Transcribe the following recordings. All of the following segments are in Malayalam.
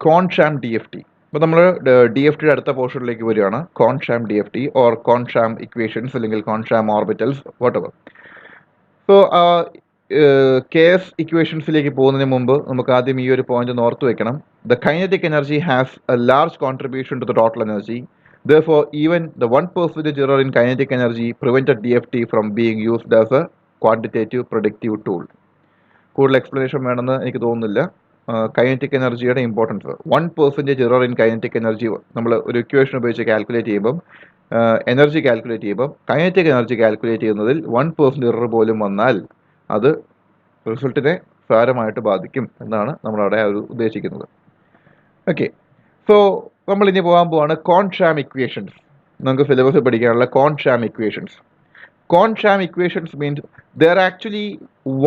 കോൺഷാം ഡി എഫ് ടി. അപ്പോൾ നമ്മൾ ഡി എഫ് ടിയുടെ അടുത്ത പോർഷനിലേക്ക് വരികയാണ്. Kohn Sham D F T or Kohn Sham equations അല്ലെങ്കിൽ Kohn Sham orbitals whatever. So K S ഇക്വേഷൻസിലേക്ക് പോകുന്നതിന് മുമ്പ് നമുക്ക് ആദ്യം ഈ ഒരു പോയിന്റ് ഒന്ന് ഓർത്ത് വെക്കണം. The kinetic energy has a large contribution to the total energy. Therefore, even the 1% error in kinetic energy prevented DFT from being used as a quantitative predictive tool. കൂടുതൽ എക്സ്പ്ലനേഷൻ വേണമെന്ന് എനിക്ക് തോന്നുന്നില്ല. കൈനറ്റിക് എനർജിയുടെ importance 1% error in kinetic energy നമ്മൾ ഒരു ഇക്വേഷൻ ഉപയോഗിച്ച് കാൽക്കുലേറ്റ് ചെയ്യുമ്പം എനർജി കാൽക്കുലേറ്റ് ചെയ്യുമ്പം കൈനറ്റിക് എനർജി കാൽക്കുലേറ്റ് ചെയ്യുന്നതിൽ 1% എറർ പോലും വന്നാൽ അത് റിസൾട്ടിനെ സാരമായിട്ട് ബാധിക്കും എന്നാണ് നമ്മളവിടെ ഉദ്ദേശിക്കുന്നത്. ഓക്കെ, സോ നമ്മൾ ഇനി പോകാൻ പോവാണ് കോൺഷാം ഇക്വേഷൻസ്. നമുക്ക് സിലബസ് പഠിക്കാനുള്ള കോൺഷാം equations. Consham equations means they are actually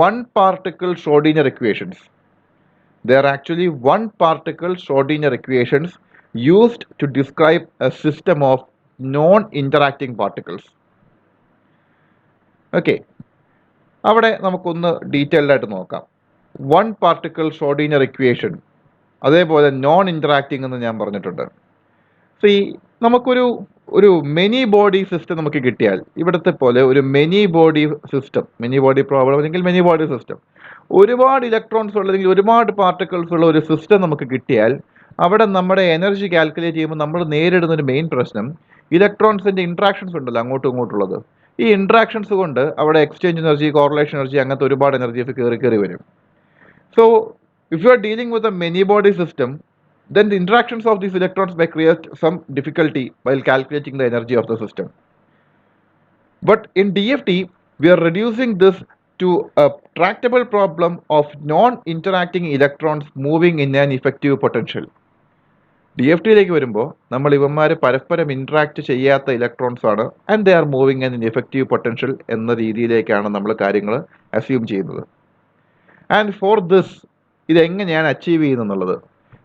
one particle Schrodinger equations. They are actually one particle Schrodinger equations used to describe a system of non-interacting particles. Okay, അവിടെ നമുക്കൊന്ന് ഡീറ്റെയിൽഡ് ആയിട്ട് നോക്കാം. വൺ പാർട്ടിക്കിൾ ഷ്രോഡിങ്ങർ ഇക്വേഷൻ, അതേപോലെ നോൺ ഇൻറ്ററാക്റ്റിംഗ് എന്ന് ഞാൻ പറഞ്ഞിട്ടുണ്ട്. സോ നമുക്കൊരു മെനി ബോഡി സിസ്റ്റം നമുക്ക് കിട്ടിയാൽ, ഇവിടുത്തെ പോലെ ഒരു many body system, many body problem അല്ലെങ്കിൽ മെനി ബോഡി സിസ്റ്റം, ഒരുപാട് ഇലക്ട്രോൺസ് ഉള്ള അല്ലെങ്കിൽ ഒരുപാട് പാർട്ടിക്കിൾസ് ഉള്ള ഒരു സിസ്റ്റം നമുക്ക് കിട്ടിയാൽ അവിടെ നമ്മുടെ എനർജി കാൽക്കുലേറ്റ് ചെയ്യുമ്പോൾ നമ്മൾ നേരിടുന്ന ഒരു മെയിൻ പ്രശ്നം ഇലക്ട്രോൺസിൻ്റെ ഇൻട്രാക്ഷൻസ് ഉണ്ടല്ലോ അങ്ങോട്ടും ഇങ്ങോട്ടുള്ളത്. ഈ ഇൻട്രാക്ഷൻസ് കൊണ്ട് അവിടെ എക്സ്ചേഞ്ച് എനർജി, കോറിലേഷൻ എനർജി, അങ്ങനത്തെ ഒരുപാട് എനർജീസ് കയറി വരും. So if you are dealing with a many body system, then the interactions of these electrons may create some difficulty while calculating the energy of the system. But in DFT, we are reducing this to a tractable problem of non-interacting electrons moving in an effective potential. DFT-യിലേക്ക് വരുമ്പോൾ നമ്മൾ ഇവന്മാർ പരസ്പരം ഇൻട്രാക്ട് ചെയ്യാത്ത ഇലക്ട്രോൺസ് ആണ്, and they are moving in effective potential എന്ന രീതിയിലേക്കാണ് നമ്മൾ കാര്യങ്ങൾ അസ്യൂം ചെയ്യുന്നത്. ആൻഡ് ഫോർ ദിസ് ഇതെങ്ങനെയാണ് അച്ചീവ് ചെയ്യുന്നത്?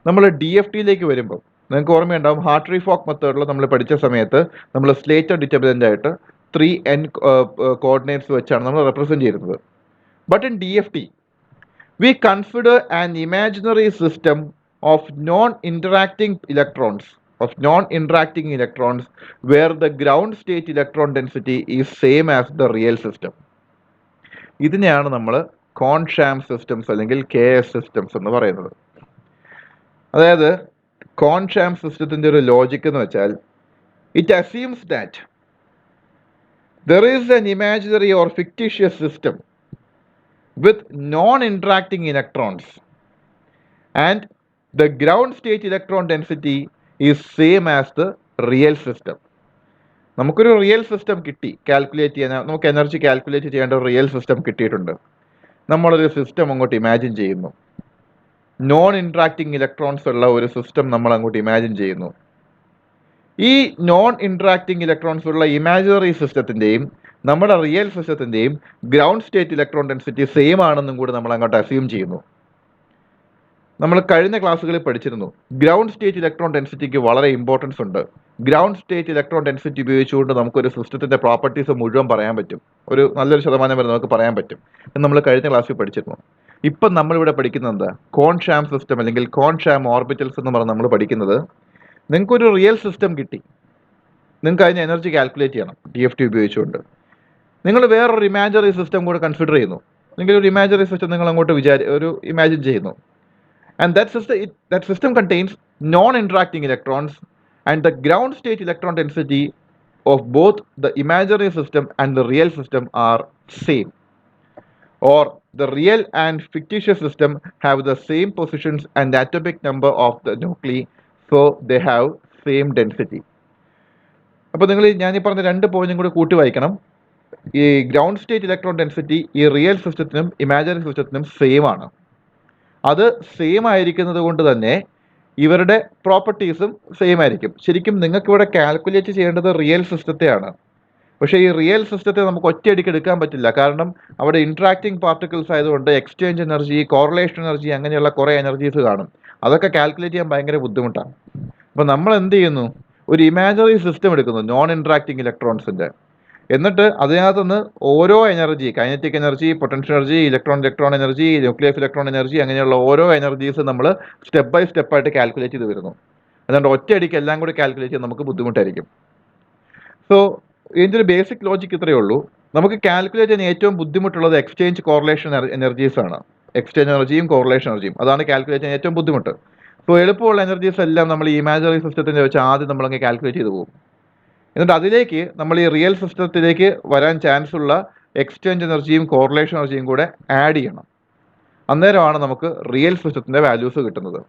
നമ്മൾ ഡി എഫ് ടിയിലേക്ക് വരുമ്പോൾ നിങ്ങൾക്ക് ഓർമ്മയുണ്ടാവും, ഹാർട്രി ഫോക്ക് മെത്തേഡിൽ നമ്മൾ പഠിച്ച സമയത്ത് നമ്മൾ സ്ലേറ്റർ ഡിറ്റർമിനൻ്റ് ആയിട്ട് 3n കോർഡിനേറ്റ്സ് വെച്ചാണ് നമ്മൾ റെപ്രസെൻറ്റ് ചെയ്യുന്നത്. But in D F T we consider an imaginary system of non interacting electrons where the ground state electron density is same as the real system. ഇതിനെയാണ് നമ്മൾ കോൺഷാം സിസ്റ്റംസ് അല്ലെങ്കിൽ കെ എസ് സിസ്റ്റംസ് എന്ന് പറയുന്നത്. അതായത് കോൺഷാം സിസ്റ്റത്തിൻ്റെ ഒരു ലോജിക് എന്ന് വെച്ചാൽ, it assumes that there is an imaginary or fictitious system with non interacting electrons and the ground state electron density is same as the real system. നമുക്കൊരു റിയൽ സിസ്റ്റം കിട്ടി, കാൽക്കുലേറ്റ് ചെയ്യാൻ നമുക്ക് എനർജി കാൽക്കുലേറ്റ് ചെയ്യേണ്ട ഒരു റിയൽ സിസ്റ്റം കിട്ടിയിട്ടുണ്ട്. നമ്മളൊരു സിസ്റ്റം അങ്ങോട്ട് ഇമാജിൻ ചെയ്യുന്നു, നോൺ ഇൻട്രാക്റ്റിംഗ് ഇലക്ട്രോൺസ് ഉള്ള ഒരു സിസ്റ്റം നമ്മൾ അങ്ങോട്ട് ഇമാജിൻ ചെയ്യുന്നു. ഈ നോൺ ഇൻട്രാക്റ്റിംഗ് ഇലക്ട്രോൺസ് ഉള്ള ഇമാജിനറി സിസ്റ്റത്തിൻ്റെയും നമ്മുടെ റിയൽ സിസ്റ്റത്തിൻ്റെയും ground state electron density same ആണെന്നും കൂടി നമ്മൾ അങ്ങോട്ട് അസ്യൂം ചെയ്യുന്നു. നമ്മൾ കഴിഞ്ഞ ക്ലാസ്സുകളിൽ പഠിച്ചിരുന്നു, ഗ്രൗണ്ട് സ്റ്റേറ്റ് ഇലക്ട്രോൺ ഡെൻസിറ്റിക്ക് വളരെ ഇമ്പോർട്ടൻസ് ഉണ്ട്. ഗ്രൗണ്ട് സ്റ്റേറ്റ് ഇലക്ട്രോൺ ഡെൻസിറ്റി ഉപയോഗിച്ചുകൊണ്ട് നമുക്കൊരു സിസ്റ്റത്തിൻ്റെ പ്രോപ്പർട്ടീസ് മുഴുവൻ പറയാൻ പറ്റും, ഒരു നല്ലൊരു ശതമാനം വരെ നമുക്ക് പറയാൻ പറ്റും എന്ന് നമ്മൾ കഴിഞ്ഞ ക്ലാസ്സിൽ പഠിച്ചിരുന്നു. ഇപ്പം നമ്മളിവിടെ പഠിക്കുന്നത് എന്താ? കോൺഷാം സിസ്റ്റം അല്ലെങ്കിൽ കോൺഷാം ഓർബിറ്റൽസ് എന്ന് പറഞ്ഞ് നമ്മൾ പഠിക്കുന്നത്, നിങ്ങൾക്കൊരു റിയൽ സിസ്റ്റം കിട്ടി, നിങ്ങൾക്ക് അതിന് എനർജി കാൽക്കുലേറ്റ് ചെയ്യണം ഡി എഫ് ടി ഉപയോഗിച്ചുകൊണ്ട്. നിങ്ങൾ വേറൊരു ഇമാജിനറി സിസ്റ്റം കൂടെ കൺസിഡർ ചെയ്യുന്നു, അല്ലെങ്കിൽ ഒരു ഇമാജിനറി സിസ്റ്റം നിങ്ങൾ അങ്ങോട്ട് ഇമാജിൻ ചെയ്യുന്നു. And that system contains non-interacting electrons, and the ground state electron density of both the imaginary system and the real system are same, or the real and fictitious system have the same positions and atomic number of the nuclei, so they have same density. അപ്പോൾ നിങ്ങൾ ഞാനീ പറഞ്ഞ രണ്ട് പോയിന്റും കൂടി കൂട്ടി വായിക്കണം. ഈ ഗ്രൗണ്ട് സ്റ്റേറ്റ് ഇലക്ട്രോൺ ഡെൻസിറ്റി ഈ റിയൽ സിസ്റ്റത്തിനും ഇമാജിനറി സിസ്റ്റത്തിനും സെയിം ആണ്. അത് സെയിം ആയിരിക്കുന്നത് കൊണ്ട് തന്നെ ഇവരുടെ പ്രോപ്പർട്ടീസും സെയിം ആയിരിക്കും. ശരിക്കും നിങ്ങൾക്ക് ഇവിടെ കാൽക്കുലേറ്റ് ചെയ്യേണ്ടത് റിയൽ സിസ്റ്റത്തെയാണ്. പക്ഷേ ഈ റിയൽ സിസ്റ്റത്തെ നമുക്ക് ഒറ്റയടിക്ക് എടുക്കാൻ പറ്റില്ല, കാരണം അവിടെ ഇൻട്രാക്റ്റിംഗ് പാർട്ടിക്കിൾസ് ആയതുകൊണ്ട് എക്സ്ചേഞ്ച് എനർജി, കോറിലേഷൻ എനർജി, അങ്ങനെയുള്ള കുറേ എനർജീസ് കാണും. അതൊക്കെ കാൽക്കുലേറ്റ് ചെയ്യാൻ ഭയങ്കര ബുദ്ധിമുട്ടാണ്. അപ്പോൾ നമ്മൾ എന്ത് ചെയ്യുന്നു? ഒരു ഇമാജിനറി സിസ്റ്റം എടുക്കുന്നു, നോൺ ഇൻട്രാക്റ്റിംഗ് ഇലക്ട്രോൺസിൻ്റെ. എന്നിട്ട് അതിനകത്തുനിന്ന് ഓരോ energy, kinetic energy, potential energy, electron energy, nucleus electron energy, അങ്ങനെയുള്ള ഓരോ എനർജീസ് നമ്മൾ സ്റ്റെപ്പ് ബൈ സ്റ്റെപ്പായിട്ട് കാൽക്കുലേറ്റ് ചെയ്ത് വരുന്നു. അതുകൊണ്ട് ഒറ്റയടിക്ക് എല്ലാം കൂടി കാൽക്കുലേറ്റ് ചെയ്യാൻ നമുക്ക് ബുദ്ധിമുട്ടായിരിക്കും. സോ ഇതിൻ്റെ ഒരു ബേസിക് ലോജിക്ക് ഇത്രയേ ഉള്ളൂ. നമുക്ക് കാൽക്കുലേറ്റ് ചെയ്യാൻ ഏറ്റവും ബുദ്ധിമുട്ടുള്ളത് എക്സ്ചേഞ്ച് കോറിലേഷൻ എനർജീസ് ആണ്. എക്സ്ചേഞ്ച് എനർജിയും കോറിലേഷൻ എനർജിയും, അതാണ് കാൽക്കുലേറ്റ് ചെയ്യാൻ ഏറ്റവും ബുദ്ധിമുട്ട്. സോ എളുപ്പമുള്ള എനർജീസ് എല്ലാം നമ്മൾ ഈ ഇമാജിനറി സിസ്റ്റത്തിൻ്റെ വെച്ച് ആദ്യം നമ്മളങ്ങ് കാൽക്കുലേറ്റ് ചെയ്ത് പോകും. എന്നിട്ട് അതിലേക്ക് നമ്മൾ ഈ റിയൽ സിസ്റ്റത്തിലേക്ക് വരാൻ ചാൻസ് ഉള്ള എക്സ്ചേഞ്ച് എനർജിയും കോറിലേഷൻ എനർജിയും കൂടെ ആഡ് ചെയ്യണം. അന്നേരമാണ് നമുക്ക് റിയൽ സിസ്റ്റത്തിൻ്റെ വാല്യൂസ് കിട്ടുന്നത്.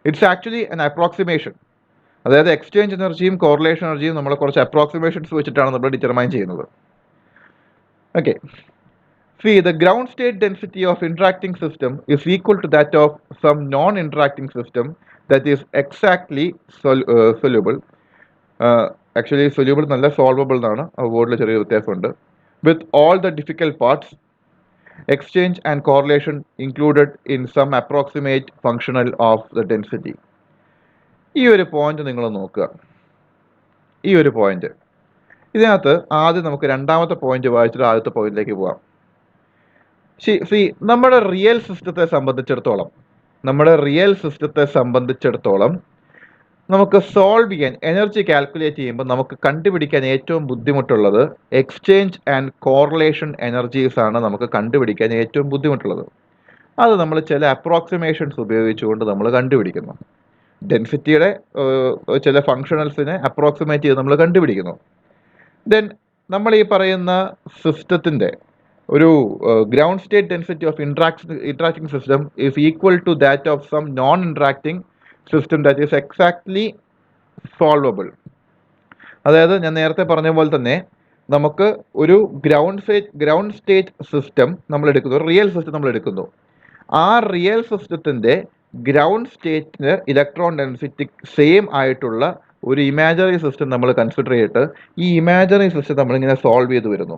It's actually an approximation. അതായത് എക്സ്ചേഞ്ച് എനർജിയും കോറിലേഷൻ എനർജിയും നമ്മൾ കുറച്ച് അപ്രോക്സിമേഷൻസ് വെച്ചിട്ടാണ് നമ്മൾ ഡിറ്റർമൈൻ ചെയ്യുന്നത്. Okay, see, the ground state density of interacting system is equal to that of some non-interacting system that is exactly soluble. Actually soluble നല്ല solvable എന്നാണ്, ആ വേർഡിൽ ചെറിയ വ്യത്യാസമുണ്ട്. With all the difficult parts, exchange and correlation included in some approximate functional of the density. ഈ ഒരു പോയിന്റ് നിങ്ങൾ നോക്കുക. ഈ ഒരു പോയിന്റ് ഇതിനകത്ത് ആദ്യം നമുക്ക് രണ്ടാമത്തെ പോയിന്റ് വായിച്ചിട്ട് ആദ്യത്തെ പോയിന്റിലേക്ക് പോകാം. നമ്മുടെ റിയൽ സിസ്റ്റത്തെ സംബന്ധിച്ചിടത്തോളം നമുക്ക് സോൾവ് ചെയ്യാൻ, എനർജി കാൽക്കുലേറ്റ് ചെയ്യുമ്പോൾ നമുക്ക് കണ്ടുപിടിക്കാൻ ഏറ്റവും ബുദ്ധിമുട്ടുള്ളത് എക്സ്ചേഞ്ച് ആൻഡ് കോറിലേഷൻ എനർജീസ് ആണ്. നമുക്ക് കണ്ടുപിടിക്കാൻ ഏറ്റവും ബുദ്ധിമുട്ടുള്ളത് അത് നമ്മൾ ചില അപ്രോക്സിമേഷൻസ് ഉപയോഗിച്ചുകൊണ്ട് നമ്മൾ കണ്ടുപിടിക്കുന്നു. ഡെൻസിറ്റിയുടെ ചില ഫങ്ഷണൽസിനെ അപ്രോക്സിമേറ്റ് ചെയ്ത് നമ്മൾ കണ്ടുപിടിക്കുന്നു. ദെൻ നമ്മൾ ഈ പറയുന്ന സിസ്റ്റത്തിൻ്റെ ഒരു ground state density of interacting system is equal to that of some non interacting system that is exactly solvable. അതായത് ഞാൻ നേരത്തെ പറഞ്ഞ പോലെ തന്നെ നമുക്ക് ഒരു ഗ്രൗണ്ട് സ്റ്റേറ്റ് സിസ്റ്റം നമ്മൾ എടുക്കുന്നു, ഒരു റിയൽ സിസ്റ്റം നമ്മൾ എടുക്കുന്നു. ആ റിയൽ സിസ്റ്റത്തിൻ്റെ ഗ്രൗണ്ട് സ്റ്റേറ്റിന് ഇലക്ട്രോൺ ഡെൻസിറ്റി സെയിം ആയിട്ടുള്ള ഒരു ഇമാജിനറി സിസ്റ്റം നമ്മൾ കൺസിഡർ ചെയ്തിട്ട് ഈ ഇമാജിനറി സിസ്റ്റം നമ്മളിങ്ങനെ സോൾവ് ചെയ്ത് വരുന്നു.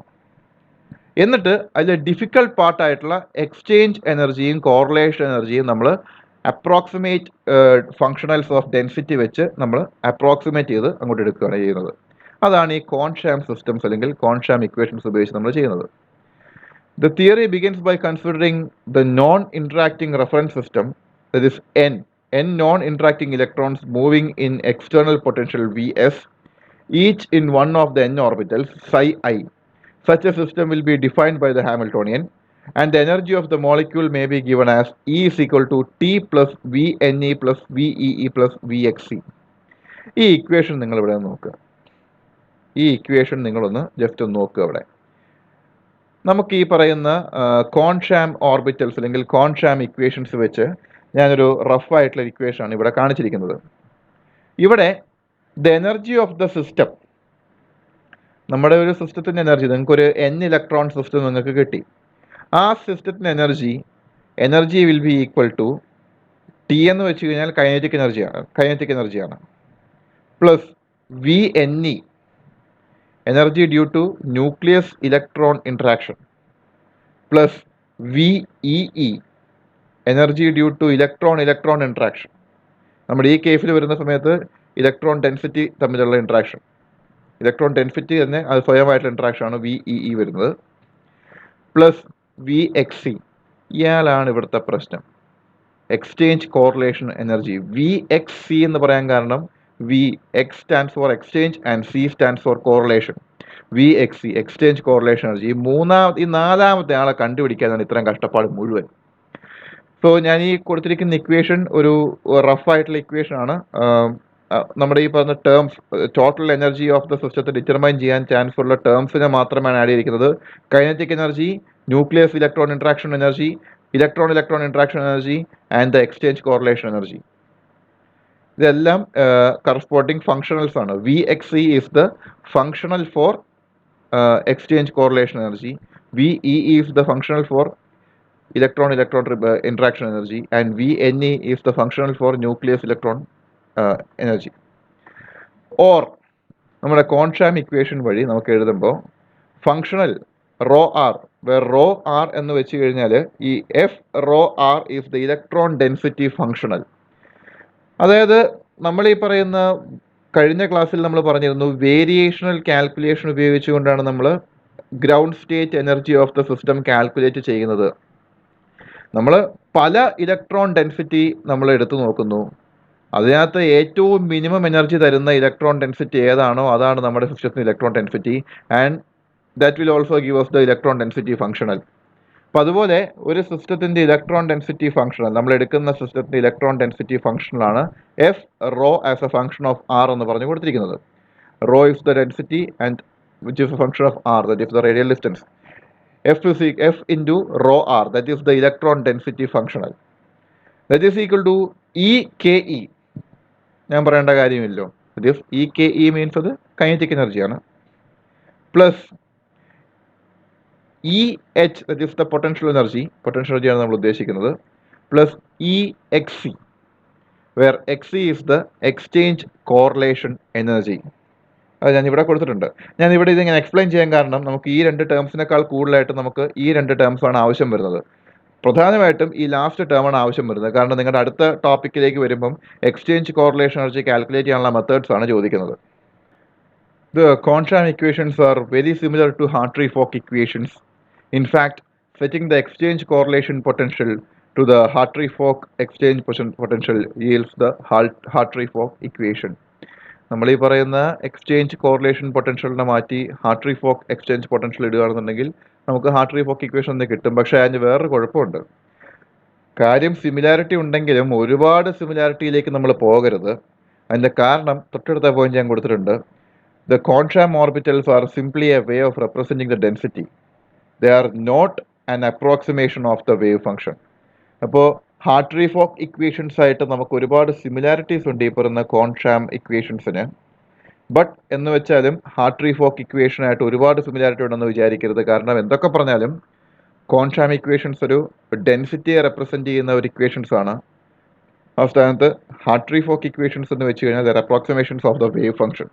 എന്നിട്ട് അതിൽ ഡിഫിക്കൽട്ട് പാർട്ടായിട്ടുള്ള എക്സ്ചേഞ്ച് എനർജിയും കോറിലേഷൻ എനർജിയും നമ്മൾ അപ്രോക്സിമേറ്റ് ഫങ്ഷണൽസ് ഓഫ് ഡെൻസിറ്റി വെച്ച് നമ്മൾ അപ്രോക്സിമേറ്റ് ചെയ്ത് അങ്ങോട്ട് എടുക്കുകയാണ് ചെയ്യുന്നത്. അതാണ് ഈ കോൺഷാം സിസ്റ്റംസ് അല്ലെങ്കിൽ കോൺഷാം ഇക്വേഷൻസ് ഉപയോഗിച്ച് നമ്മൾ ചെയ്യുന്നത്. The theory begins by considering the non-interacting reference system, that is n non-interacting electrons moving in external potential Vs, each in one of the n orbitals psi I. Such a system will be defined by the Hamiltonian, and the energy of the molecule may be given as E is equal to T plus Vne plus Vee plus Vxc. ഈ ഇക്വേഷൻ നിങ്ങളിവിടെ നോക്കുക. ഈ ഇക്വേഷൻ നിങ്ങളൊന്ന് ജസ്റ്റ് ഒന്ന് നോക്കുക. അവിടെ നമുക്ക് ഈ പറയുന്ന കോൺഷാം ഓർബിറ്റൽസ് അല്ലെങ്കിൽ കോൺഷാം ഇക്വേഷൻസ് വെച്ച് ഞാനൊരു റഫ് ആയിട്ടുള്ള ഇക്വേഷനാണ് ഇവിടെ കാണിച്ചിരിക്കുന്നത്. ഇവിടെ the energy of the system, നമ്മുടെ ഒരു സിസ്റ്റത്തിൻ്റെ എനർജി, നിങ്ങൾക്കൊരു n ഇലക്ട്രോൺ സിസ്റ്റം നിങ്ങൾക്ക് കിട്ടി. ആ സിസ്റ്റത്തിൻ്റെ energy will be equal to T എന്ന് വെച്ച് കഴിഞ്ഞാൽ കൈനറ്റിക് എനർജിയാണ് plus Vne, energy due to nucleus electron interaction, plus VEE, energy due to electron interaction. നമ്മുടെ ഈ കേസിൽ വരുന്ന സമയത്ത് ഇലക്ട്രോൺ ഡെൻസിറ്റി തമ്മിലുള്ള ഇൻട്രാക്ഷൻ, ഇലക്ട്രോൺ ഡെൻസിറ്റി തന്നെ അത് സ്വയമായിട്ടുള്ള ഇൻട്രാക്ഷൻ ആണ് VEE വരുന്നത്, പ്ലസ് VXC. ഇയാളാണ് ഇവിടുത്തെ പ്രശ്നം, എക്സ്ചേഞ്ച് കോറിലേഷൻ എനർജി. VXC എന്ന് പറയാൻ കാരണം X stands for exchange and C stands for correlation. VXC, exchange correlation energy. ഈ നാലാമത്തെ ആളെ കണ്ടുപിടിക്കാനാണ് ഇത്രയും കഷ്ടപ്പാട് മുഴുവൻ. സോ ഞാൻ ഈ കൊടുത്തിരിക്കുന്ന ഇക്വേഷൻ ഒരു റഫ് ആയിട്ടുള്ള ഇക്വേഷൻ ആണ്. നമ്മുടെ ഈ പറഞ്ഞ terms, total energy of the സിസ്റ്റത്തെ ഡിറ്റർമൈൻ ചെയ്യാൻ ചാൻസ് ഉള്ള ടേംസിനെ മാത്രമാണ് ആഡ് ചെയ്തിരിക്കുന്നത്. Kinetic energy, nucleus electron interaction energy, electron interaction energy and the exchange correlation energy. ഇതെല്ലാം കറസ്പോണ്ടിങ് ഫങ്ഷണൽസ് ആണ്. VXC is the functional for exchange correlation energy, VEE is the functional for electron interaction energy, and VNE is the functional for nucleus electron energy. Or നമ്മുടെ കോൺഷാം ഇക്വേഷൻ വഴി നമുക്ക് എഴുതുമ്പോൾ functional rho R, where rho R എന്ന് വെച്ച് കഴിഞ്ഞാൽ ഈ F rho r is the electron density functional. അതായത് നമ്മൾ ഈ പറയുന്ന കഴിഞ്ഞ ക്ലാസ്സിൽ നമ്മൾ പറഞ്ഞിരുന്നു വേരിയേഷണൽ കാൽക്കുലേഷൻ ഉപയോഗിച്ചുകൊണ്ടാണ് നമ്മൾ ground state energy of the system calculate ചെയ്യുന്നത്. നമ്മൾ പല ഇലക്ട്രോൺ ഡെൻസിറ്റി നമ്മൾ എടുത്തു നോക്കുന്നു. അതിനകത്ത് ഏറ്റവും മിനിമം എനർജി തരുന്ന ഇലക്ട്രോൺ ഡെൻസിറ്റി ഏതാണോ അതാണ് നമ്മുടെ സിസ്റ്റത്തിന് electron density, and that will also give us the electron density functional. അപ്പം അതുപോലെ ഒരു സിസ്റ്റത്തിൻ്റെ ഇലക്ട്രോൺ ഡെൻസിറ്റി ഫംഗ്ഷണൽ, നമ്മൾ എടുക്കുന്ന സിസ്റ്റത്തിൻ്റെ ഇലക്ട്രോൺ ഡെൻസിറ്റി ഫംഗ്ഷണലാണ് F rho as a function of R എന്ന് പറഞ്ഞു കൊടുത്തിരിക്കുന്നത്. Rho is the density and which is a function of R, that is the radial distance. F into rho r, that is the electron density functional. That is equal to EKE. ഞാൻ പറയേണ്ട കാര്യമില്ലോ. that is EKE means അത് കൈനറ്റിക് എനർജിയാണ്, plus EH, that is the potential energy ആണ് നമ്മൾ ഉദ്ദേശിക്കുന്നത്, plus EXC, where XC is the exchange correlation energy. അത് ഞാനിവിടെ കൊടുത്തിട്ടുണ്ട്. ഞാനിവിടെ ഇതിങ്ങനെ എക്സ്പ്ലെയിൻ ചെയ്യാൻ കാരണം നമുക്ക് ഈ രണ്ട് ടേംസിനേക്കാൾ കൂടുതലായിട്ട് നമുക്ക് ഈ രണ്ട് ടേംസാണ് ആവശ്യം വരുന്നത്. പ്രധാനമായിട്ടും ഈ ലാസ്റ്റ് ടേമാണ് ആവശ്യം വരുന്നത്. കാരണം നിങ്ങളുടെ അടുത്ത ടോപ്പിക്കിലേക്ക് വരുമ്പം എക്സ്ചേഞ്ച് കോറിലേഷൻ എനർജി കാൽക്കുലേറ്റ് ചെയ്യാനുള്ള മെത്തേഡ്സ് ആണ് ചോദിക്കുന്നത്. The Consham equations are very similar to Hartree-Fock equations. In fact, setting the exchange correlation potential to the Hartree-Fock exchange potential yields the Hartree-Fock equation. നമ്മൾ ഈ പറയുന്ന എക്സ്ചേഞ്ച് കോറിലേഷൻ പൊട്ടൻഷ്യലിനെ മാറ്റി ഹാർട്രി-ഫോക്ക് എക്സ്ചേഞ്ച് പൊട്ടൻഷ്യൽ ഇടുകയാണെന്നുണ്ടെങ്കിൽ നമുക്ക് ഹാർട്രി-ഫോക്ക് ഇക്വേഷൻ ഒന്ന് കിട്ടും. പക്ഷേ അതിന് വേറൊരു കുഴപ്പമുണ്ട്. കാര്യം സിമിലാരിറ്റി ഉണ്ടെങ്കിലും ഒരുപാട് സിമിലാരിറ്റിയിലേക്ക് നമ്മൾ പോകരുത്. അതിൻ്റെ കാരണം തൊട്ടടുത്ത പോയിന്റ് ഞാൻ കൊടുത്തിട്ടുണ്ട്. The Consham orbitals are simply a way of representing the density. They are not an approximation of the wave function. അപ്പോൾ ഹാർട്രി-ഫോക്ക് ഇക്വേഷൻസ് ആയിട്ട് നമുക്ക് ഒരുപാട് സിമിലാരിറ്റീസ് ഉണ്ട് ഈ പറയുന്ന കോൺഷാം ഇക്വേഷൻസിന്. ബട്ട് എന്ന് വെച്ചാലും ഹാർട്രി-ഫോക്ക് ഇക്വേഷനായിട്ട് ഒരുപാട് സിമിലാരിറ്റി ഉണ്ടെന്ന് വിചാരിക്കരുത്. കാരണം എന്തൊക്കെ പറഞ്ഞാലും കോൺഷാം ഇക്വേഷൻസ് ഒരു ഡെൻസിറ്റിയെ റെപ്രസെൻറ്റ് ചെയ്യുന്ന ഒരു ഇക്വേഷൻസ് ആണ്. ആ സ്ഥാനത്ത് ഹാർട്രി-ഫോക്ക് ഇക്വേഷൻസ് എന്ന് വെച്ച് കഴിഞ്ഞാൽ there approximations of the wave function.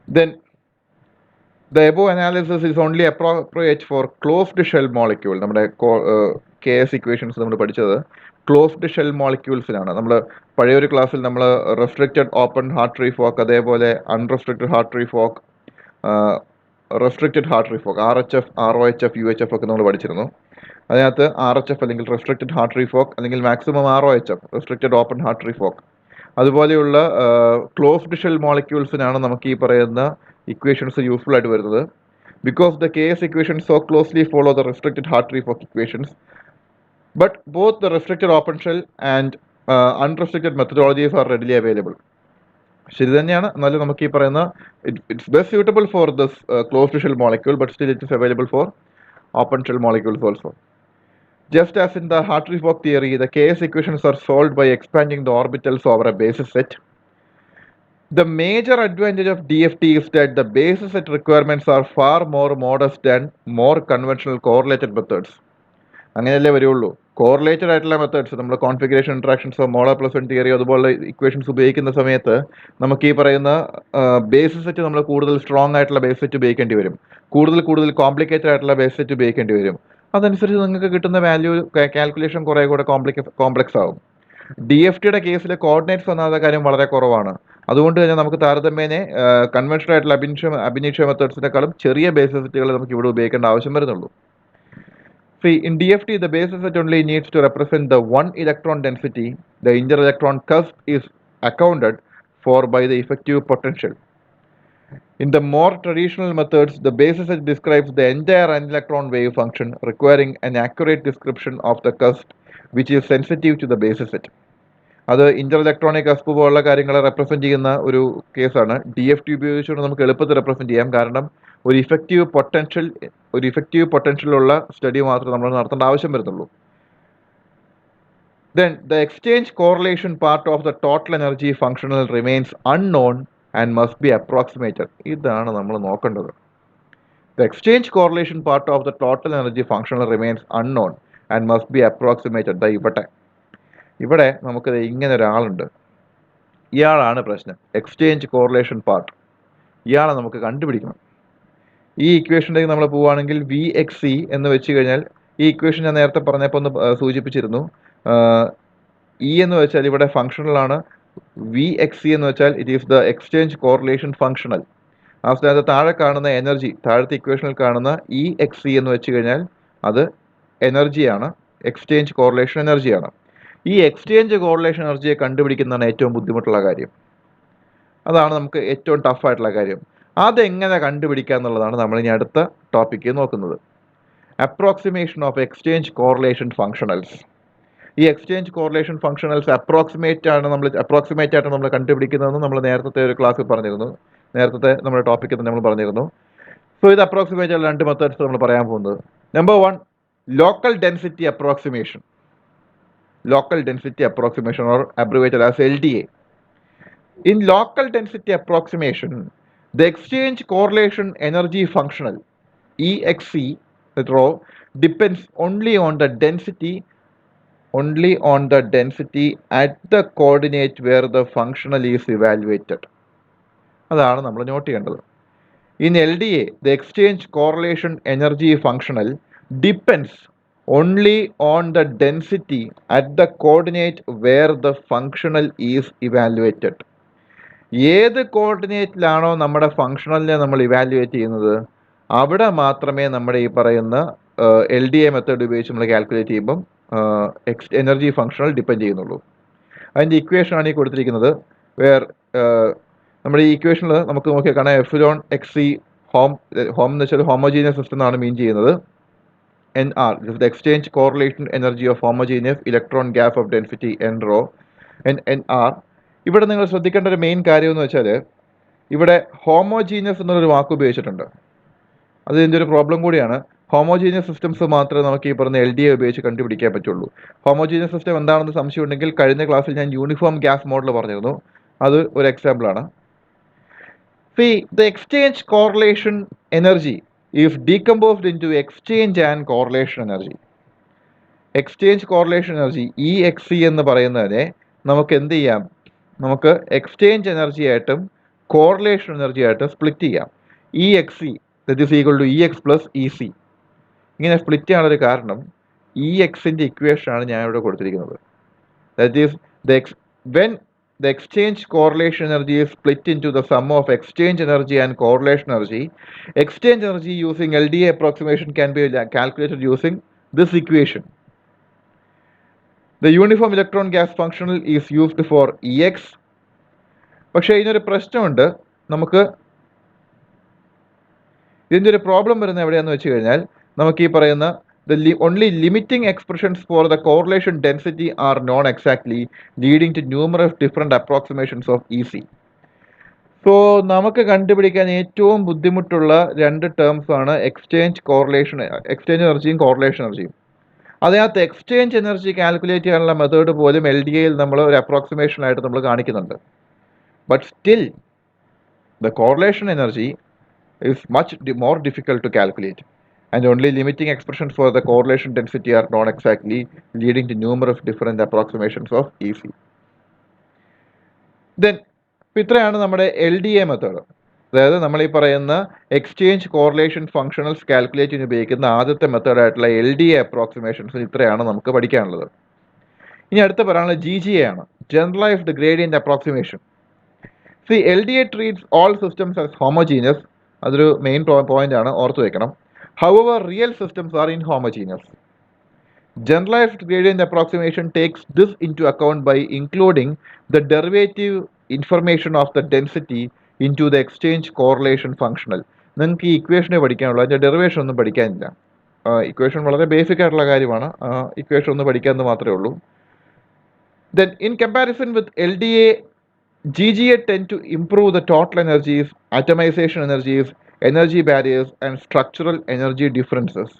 Then the above analysis is only appropriate for closed shell molecule. നമ്മുടെ KS ഇക്വേഷൻസ് നമ്മൾ പഠിച്ചത് ക്ലോസ്ഡ് ഷെൽ മോളിക്യൂൾസിലാണ്. നമ്മൾ പഴയൊരു ക്ലാസ്സിൽ നമ്മൾ റെസ്ട്രിക്റ്റഡ് ഓപ്പൺ ഹാർട്രി-ഫോക്ക്, അതേപോലെ unrestricted Hartree Fock, restricted Hartree Fock, RHF, ROHF, UHF ഒക്കെ നമ്മൾ പഠിച്ചിരുന്നു. അതിനകത്ത് RHF അല്ലെങ്കിൽ റെസ്ട്രിക്റ്റഡ് ഹാർട്രി-ഫോക്ക് അല്ലെങ്കിൽ മാക്സിമം ROHF, റെസ്ട്രിക്റ്റഡ് ഓപ്പൺ ഹാർട്രി-ഫോക്ക്, അതുപോലെയുള്ള ക്ലോസ്ഡ് ഷെൽ മോളിക്യൂൾസിനാണ് നമുക്ക് ഈ പറയുന്ന ഇക്വേഷൻസ് യൂസ്ഫുൾ ആയിട്ട് വരുന്നത്. Because the KS equations so closely follow the restricted Hartree Fock equations, but both the restricted open shell and unrestricted methodologies are readily available. ശരി തന്നെയാണ്, എന്നാലും നമുക്ക് ഈ പറയുന്ന it's best suitable for this closed shell molecule, but still it is available for open shell molecules also. Just as in the Hartree-Fock theory, the KS equations are solved by expanding the orbitals over a basis set. The major advantage of DFT is that the basis set requirements are far more modest than more conventional correlated methods. അങ്ങനെയല്ലേ വരുള്ളൂ. കോറിലേറ്റഡ് ആയിട്ടുള്ള മെത്തേഡ്സ് നമ്മൾ കോൺഫിഗറേഷൻ ഇൻട്രാക്ഷൻസോ മോളാർ പ്ലസ് വൺ തിയറി അതുപോലെ ഇക്വേഷൻസ് ഉപയോഗിക്കുന്ന സമയത്ത് നമുക്ക് ഈ പറയുന്ന ബേസിസ് സെറ്റ് നമ്മൾ കൂടുതൽ സ്ട്രോങ് ആയിട്ടുള്ള ബേസ് സെറ്റ് ഉപയോഗിക്കേണ്ടി വരും, കൂടുതൽ കോംപ്ലിക്കേറ്റഡ് ആയിട്ടുള്ള ബേസ് സെറ്റ് ഉപയോഗിക്കേണ്ടി വരും. അതനുസരിച്ച് നിങ്ങൾക്ക് കിട്ടുന്ന വാല്യൂ കാൽക്കുലേഷൻ കുറേ കൂടെ കോംപ്ലക്സ് ആവും. DFTയുടെ കേസിൽ കോർഡിനേറ്റ്സ് ഒന്നാമത്തെ കാര്യം വളരെ കുറവാണ്. അതുകൊണ്ട് തന്നെ നമുക്ക് താരതമ്യേന കൺവെൻഷണൽ ആയിട്ടുള്ള അബിനീഷ്യ മെത്തേഡ്സിനേക്കാളും ചെറിയ ബേസിസ് സെറ്റുകൾ നമുക്ക് ഇവിടെ ഉപയോഗിക്കേണ്ട ആവശ്യം വരുന്നുള്ളൂ. See, in DFT, the basis set only needs to represent the one electron density. The inter-electron cusp is accounted for by the effective potential. In the more traditional methods, the basis set describes the entire electron wave function, requiring an accurate description of the cusp, which is sensitive to the basis set. അത് ഇന്റർ ഇലക്ട്രോണിക് കസ്പ് പോലുള്ള കാര്യങ്ങളെ റെപ്രസെൻറ്റ് ചെയ്യുന്ന ഒരു കേസാണ്. DFT ഉപയോഗിച്ചുകൊണ്ട് നമുക്ക് എളുപ്പത്തിൽ റെപ്രസെൻറ്റ് ചെയ്യാം. കാരണം ഒരു ഇഫക്റ്റീവ് പൊട്ടൻഷ്യലുള്ള സ്റ്റഡി മാത്രമേ നമ്മൾ നടത്തേണ്ട ആവശ്യം വരുന്നുള്ളൂ. Then the exchange correlation part of the total energy functional remains unknown and must be approximated. ഇതാണ് നമ്മൾ നോക്കേണ്ടത്. The exchange correlation part of the total energy functional remains unknown and must be approximated. ഇവിടെ നമുക്കത് ഇങ്ങനെ ഒരാളുണ്ട്, ഇയാളാണ് പ്രശ്നം. എക്സ്ചേഞ്ച് കോറിലേഷൻ പാർട്ട്, ഇയാളെ നമുക്ക് കണ്ടുപിടിക്കണം. ഈ ഇക്വേഷനിലേക്ക് നമ്മൾ പോവുകയാണെങ്കിൽ VXC എന്ന് വെച്ച് കഴിഞ്ഞാൽ, ഈ ഇക്വേഷൻ ഞാൻ നേരത്തെ പറഞ്ഞപ്പോൾ ഒന്ന് സൂചിപ്പിച്ചിരുന്നു. E എന്ന് വെച്ചാൽ ഇവിടെ ഫങ്ഷണലാണ്, വി എക്സ് സി എന്ന് വെച്ചാൽ it is the exchange correlation functional. ആ സ്ഥാനത്ത് താഴെ കാണുന്ന എനർജി, താഴത്തെ ഇക്വേഷനിൽ കാണുന്ന ഇ എക്സ് സി എന്ന് വെച്ച് കഴിഞ്ഞാൽ അത് എനർജിയാണ്, എക്സ്ചേഞ്ച് കോറിലേഷൻ എനർജിയാണ്. ഈ എക്സ്ചേഞ്ച് കോറിലേഷൻ എനർജിയെ കണ്ടുപിടിക്കുന്നതാണ് ഏറ്റവും ബുദ്ധിമുട്ടുള്ള കാര്യം. അതാണ് നമുക്ക് ഏറ്റവും ടഫായിട്ടുള്ള കാര്യം. അതെങ്ങനെ കണ്ടുപിടിക്കുക എന്നുള്ളതാണ് നമ്മൾ ഇനി അടുത്ത ടോപ്പിക്ക് നോക്കുന്നത്. Approximation of exchange correlation functionals. ഈ എക്സ്ചേഞ്ച് കോറിലേഷൻ ഫംഗ്ഷണൽസ് അപ്രോക്സിമേറ്റ് ആയിട്ട് നമ്മൾ കണ്ടുപിടിക്കുന്നതെന്ന് നമ്മൾ നേരത്തെ ഒരു ക്ലാസ്സിൽ പറഞ്ഞിരുന്നു. നേരത്തെ നമ്മുടെ ടോപ്പിക്കിൽ തന്നെ നമ്മൾ പറഞ്ഞിരുന്നു. സോ ഇത് അപ്രോക്സിമേറ്റ് ആയിട്ടുള്ള രണ്ട് മെത്തേഡ്സ് നമ്മൾ പറയാൻ പോകുന്നത്. Number 1, local density approximation. Local density approximation, or abbreviated as LDA. In local density approximation, the exchange correlation energy functional EXC rho depends only on the density at the coordinate where the functional is evaluated. അതാണ് നമ്മൾ നോട്ട് ചെയ്യേണ്ടത്. In LDA, the exchange correlation energy functional depends only on the density at the coordinate where the functional is evaluated. ഏത് കോർഡിനേറ്റിലാണോ നമ്മുടെ ഫംഗ്ഷണലിനെ നമ്മൾ ഇവാലുവേറ്റ് ചെയ്യുന്നത് അവിടെ മാത്രമേ നമ്മുടെ ഈ പറയുന്ന LDA മെത്തേഡ് ഉപയോഗിച്ച് നമ്മൾ കാൽക്കുലേറ്റ് ചെയ്യുമ്പം എനർജി ഫംഗ്ഷണൽ ഡിപ്പെൻഡ് ചെയ്യുന്നുള്ളൂ. അതിൻ്റെ ഇക്വേഷനാണ് ഈ കൊടുത്തിരിക്കുന്നത്. നമ്മുടെ ഈ ഇക്വേഷനിൽ നമുക്ക് നോക്കിയാൽ കാണാം എഫ്ലോൺ എക്സ് സി ഹോം എന്ന് വെച്ചാൽ ഹോമോജീനിയസ് സിസ്റ്റം എന്നാണ് മീൻ ചെയ്യുന്നത്. NR is the exchange correlation energy of homogeneous electron gap of density N rho. NR ഇവിടെ നിങ്ങൾ ശ്രദ്ധിക്കേണ്ട ഒരു മെയിൻ കാര്യം എന്ന് വെച്ചാൽ ഇവിടെ ഹോമോജീനിയസ് എന്നുള്ളൊരു വാക്ക് ഉപയോഗിച്ചിട്ടുണ്ട്. അത് ഇതിൻ്റെ ഒരു പ്രോബ്ലം കൂടിയാണ്. ഹോമോജീനിയസ് സിസ്റ്റംസ് മാത്രമേ നമുക്ക് ഈ പറഞ്ഞ LDA ഉപയോഗിച്ച് കണ്ടുപിടിക്കാൻ പറ്റുള്ളൂ. ഹോമോജീനിയസ് സിസ്റ്റം എന്താണെന്ന് സംശയം ഉണ്ടെങ്കിൽ കഴിഞ്ഞ ക്ലാസ്സിൽ ഞാൻ യൂണിഫോം ഗ്യാസ് മോഡൽ പറഞ്ഞിരുന്നു. അത് ഒരു എക്സാമ്പിളാണ്. The exchange correlation energy is decomposed into exchange and correlation energy. Exchange correlation energy EXC എന്ന് പറയുന്നതിനെ നമുക്ക് എന്ത് ചെയ്യാം? നമുക്ക് എക്സ്ചേഞ്ച് എനർജി ആയിട്ടും കോറിലേഷൻ എനർജി ആയിട്ടും സ്പ്ലിറ്റ് ചെയ്യാം. EXC that is equal to EX plus EC. ഇങ്ങനെ സ്പ്ലിറ്റ് ചെയ്യാനൊരു കാരണം EXൻ്റെ ഇക്വേഷനാണ് ഞാൻ ഇവിടെ കൊടുത്തിരിക്കുന്നത്. That is when the exchange correlation energy is split into the sum of exchange energy and correlation energy. Exchange energy using LDA approximation can be calculated using this equation. The uniform electron gas functional is used for EX. പക്ഷേ ഇതിനൊരു പ്രശ്നമുണ്ട്. നമുക്ക് ഇതിൻ്റെ ഒരു പ്രോബ്ലം വരുന്നത് എവിടെയാണെന്ന് വെച്ച് കഴിഞ്ഞാൽ നമുക്ക് ഈ പറയുന്ന the only limiting expressions for the correlation density are known exactly, leading to numerous different approximations of EC. So നമുക്ക് കണ്ടുപിടിക്കാൻ ഏറ്റവും ബുദ്ധിമുട്ടുള്ള രണ്ട് ടേംസ് ആണ് എക്സ്ചേഞ്ച് എനർജിയും കോറിലേഷൻ എനർജിയും. അതിനകത്ത് എക്സ്ചേഞ്ച് എനർജി കാൽക്കുലേറ്റ് ചെയ്യാനുള്ള മെത്തേഡ് പോലും LDAയിൽ നമ്മൾ ഒരു അപ്രോക്സിമേഷൻ ആയിട്ട് നമ്മൾ കാണിക്കുന്നുണ്ട്. But still the correlation energy is much more difficult to calculate, and only limiting expressions for the correlation density are known exactly, leading to numerous different approximations of EC. Then ഇത്രയാണ് നമ്മുടെ LDA മെത്തേഡ്. അതായത് നമ്മൾ ഈ പറയുന്ന എക്സ്ചേഞ്ച് കോറിലേഷൻ ഫംഗ്ഷണൽസ് കാൽക്കുലേറ്റ് ചെയ്യാൻ ഉപയോഗിക്കുന്ന ആദ്യത്തെ മെത്തേഡായിട്ടുള്ള LDA അപ്രോക്സിമേഷൻസ് ഇത്രയാണ് നമുക്ക് പഠിക്കാനുള്ളത്. ഇനി അടുത്ത പറയാനുള്ളത് GGA ആണ്, generalised gradient approximation. LDA treats all systems as homogeneous. അതൊരു മെയിൻ പോയിന്റ് ആണ്, ഓർത്തു വെക്കണം. However, real systems are inhomogeneous. Generalized gradient approximation takes this into account by including the derivative information of the density into the exchange correlation functional. നിങ്ങൾക്ക് ഈ ഇക്വേഷനെ പഠിക്കാനുള്ളൂ, അതിൻ്റെ ഡെറിവേഷൻ ഒന്നും പഠിക്കാനില്ല. ഇക്വേഷൻ വളരെ ബേസിക് ആയിട്ടുള്ള കാര്യമാണ്, ഇക്വേഷൻ ഒന്ന് പഠിക്കാമെന്ന് മാത്രമേ ഉള്ളൂ. Then in comparison with LDA, GGA tend to improve the total energies, atomization energies, energy barriers, and structural energy differences.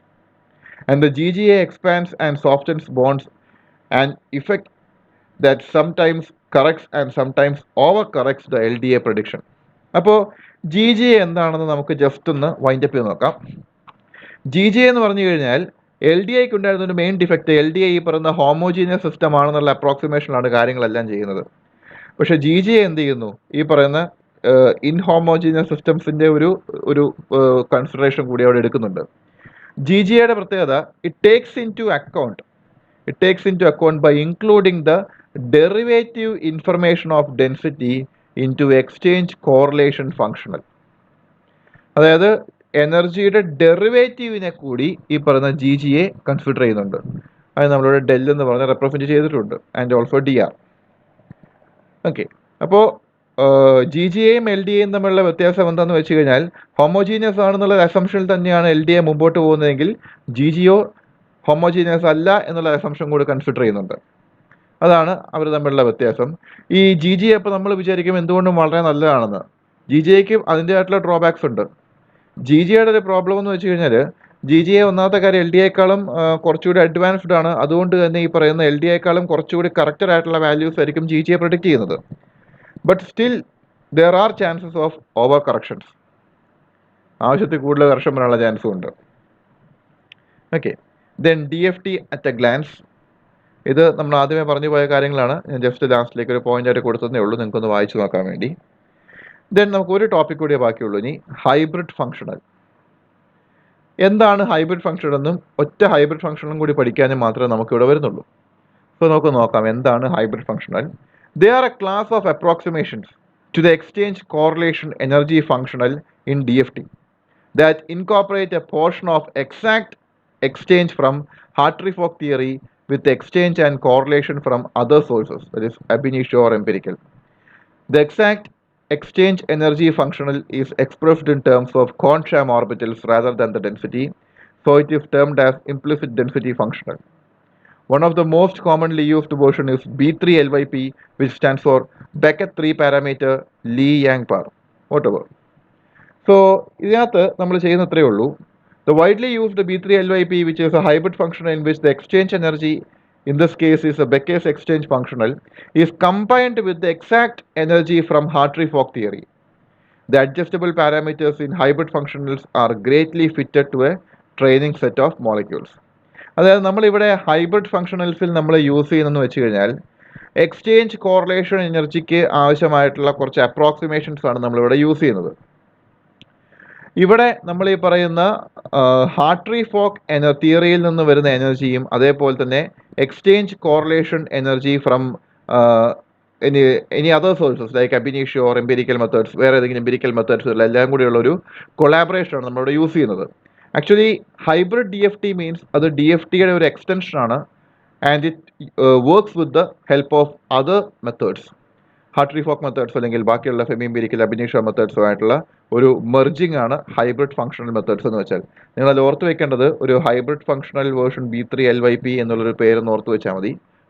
And the GGA expands and softens bonds, an effect that sometimes corrects and sometimes overcorrects the LDA prediction. അപ്പോൾ GGA എന്താണെന്ന് നമുക്ക് ജസ്റ്റ് ഒന്ന് വൈൻഡപ്പ് ചെയ്ത് നോക്കാം. GGA എന്ന് പറഞ്ഞു കഴിഞ്ഞാൽ LDAക്ക് ഉണ്ടായിരുന്ന ഒരു മെയിൻ ഡിഫക്റ്റ്, LDA ഈ പറയുന്ന ഹോമോജീനിയസ് സിസ്റ്റം ആണെന്നുള്ള അപ്രോക്സിമേഷനിലാണ് കാര്യങ്ങളെല്ലാം ചെയ്യുന്നത്. പക്ഷേ GGA എന്ത് ചെയ്യുന്നു? ഈ പറയുന്ന ഇൻഹോമോജീനിയസ് സിസ്റ്റംസിൻ്റെ ഒരു കൺസിഡറേഷൻ കൂടി അവിടെ എടുക്കുന്നുണ്ട്. GGAയുടെ പ്രത്യേകത, it takes into account by including the derivative information of density into exchange correlation functional. അതായത് എനർജിയുടെ ഡെറിവേറ്റീവിനെ കൂടി ഈ പറയുന്ന GGA കൺസിഡർ ചെയ്യുന്നുണ്ട്. അത് നമ്മളിവിടെ ഡെൽ എന്ന് പറഞ്ഞ് റെപ്രസെൻറ്റ് ചെയ്തിട്ടുണ്ട്, ആൻഡ് ഓൾസോ DR. ഓക്കെ, അപ്പോൾ GGAയും LDAയും തമ്മിലുള്ള വ്യത്യാസം എന്താണെന്ന് വെച്ച് കഴിഞ്ഞാൽ, ഹോമോജീനിയസ് ആണെന്നുള്ള അസംഷനിൽ തന്നെയാണ് LDA മുമ്പോട്ട് പോകുന്നതെങ്കിൽ GGO ഹോമോജീനിയസ് അല്ല എന്നുള്ള അസംഷൻ കൂടി കൺസിഡർ ചെയ്യുന്നുണ്ട്. അതാണ് അവർ തമ്മിലുള്ള വ്യത്യാസം. ഈ GGA ഇപ്പോൾ നമ്മൾ വിചാരിക്കും എന്തുകൊണ്ടും വളരെ നല്ലതാണെന്ന്. GGAക്ക് അതിൻ്റെതായിട്ടുള്ള ഡ്രോബാക്സ് ഉണ്ട്. GGAയുടെ ഒരു പ്രോബ്ലം എന്ന് വെച്ച് കഴിഞ്ഞാൽ, GGA ഒന്നാമത്തെ കാര്യം LDAയേക്കാളും കുറച്ചുകൂടി അഡ്വാൻസ്ഡ് ആണ്. അതുകൊണ്ട് തന്നെ ഈ പറയുന്ന LDAയേക്കാളും കുറച്ചുകൂടി കറക്റ്റഡ് ആയിട്ടുള്ള വാല്യൂസ് ആയിരിക്കും GGA പ്രൊഡിക്റ്റ് ചെയ്യുന്നത്. But still there are chances of over corrections. ആവശ്യത്തിൽ കൂടുതൽ കറക്ഷൻ വരാനുള്ള ചാൻസും ഉണ്ട്. Okay, then DFT at a glance. ഇത് നമ്മൾ ആദ്യമേ പറഞ്ഞു പോയ കാര്യങ്ങളാണ്. ഞാൻ ജസ്റ്റ് ലാസ്റ്റിലേക്ക് ഒരു പോയിന്റ് ആയിട്ട് കൊടുത്തതേ ഉള്ളൂ, നിങ്ങൾക്കൊന്ന് വായിച്ചു നോക്കാൻ വേണ്ടി. ദെൻ നമുക്ക് ഒരു ടോപ്പിക് കൂടിയേ ബാക്കിയുള്ളൂ ഇനി, ഹൈബ്രിഡ് ഫങ്ഷണൽ. എന്താണ് ഹൈബ്രിഡ് ഫംഗ്ഷൻ എന്നും ഒറ്റ ഹൈബ്രിഡ് ഫംഗ്ഷനും കൂടി പഠിക്കാനും മാത്രമേ നമുക്കിവിടെ വരുന്നുള്ളൂ. അപ്പോൾ നമുക്ക് നോക്കാം എന്താണ് hybrid functional. They are a class of approximations to the exchange correlation energy functional in DFT that incorporate a portion of exact exchange from Hartree-Fock theory with exchange and correlation from other sources, that is ab initio or empirical. The exact exchange energy functional is expressed in terms of Kohn-Sham orbitals rather than the density, so it is termed as implicit density functional. One of the most commonly used version is B3LYP, which stands for Beckett 3 parameter Lee-Yang pair, whatever. So ഇതിനകത്ത് നമ്മൾ ചെയ്യുന്ന അത്രയേ ഉള്ളൂ. The widely used B3LYP, which is a hybrid functional in which the exchange energy, in this case is a Becker's exchange functional, is combined with the exact energy from Hartree-Fock theory. The adjustable parameters in hybrid functionals are greatly fitted to a training set of molecules. അതായത് നമ്മളിവിടെ ഹൈബ്രിഡ് ഫംഗ്ഷണൽസിൽ നമ്മൾ യൂസ് ചെയ്യുന്നതെന്ന് വെച്ച് കഴിഞ്ഞാൽ, എക്സ്ചേഞ്ച് കോറിലേഷൻ എനർജിക്ക് ആവശ്യമായിട്ടുള്ള കുറച്ച് അപ്രോക്സിമേഷൻസ് ആണ് നമ്മളിവിടെ യൂസ് ചെയ്യുന്നത്. ഇവിടെ നമ്മൾ ഈ പറയുന്ന ഹാർട്രി-ഫോക്ക് തിയറിയിൽ നിന്ന് വരുന്ന എനർജിയും അതേപോലെ തന്നെ exchange correlation energy from any other sources like ab initio or empirical methods, വേറെ ഏതെങ്കിലും എംപിരിക്കൽ മെത്തേഡ്സ് എല്ലാം കൂടിയുള്ള ഒരു കൊളാബറേഷനാണ് നമ്മളിവിടെ യൂസ് ചെയ്യുന്നത്. ആക്ച്വലി ഹൈബ്രിഡ് DFT മീൻസ് അത് DFTയുടെ ഒരു എക്സ്റ്റൻഷനാണ്, and it works with the help of other methods. Hartree-Fock methods അല്ലെങ്കിൽ ബാക്കിയുള്ള സെമി എംപിരിക്കൽ ab initio മെത്തേഡ്സുമായിട്ടുള്ള ഒരു മെർജിങ് ആണ് ഹൈബ്രിഡ് ഫംഗ്ഷണൽ മെത്തേഡ്സ് എന്ന് വെച്ചാൽ. നിങ്ങൾ അത് ഓർത്ത് വെക്കേണ്ടത് ഒരു ഹൈബ്രിഡ് ഫംഗ്ഷണൽ വേർഷൻ B3LYP എന്നുള്ളൊരു പേരെന്ന് ഓർത്ത് വെച്ചാൽ മതി.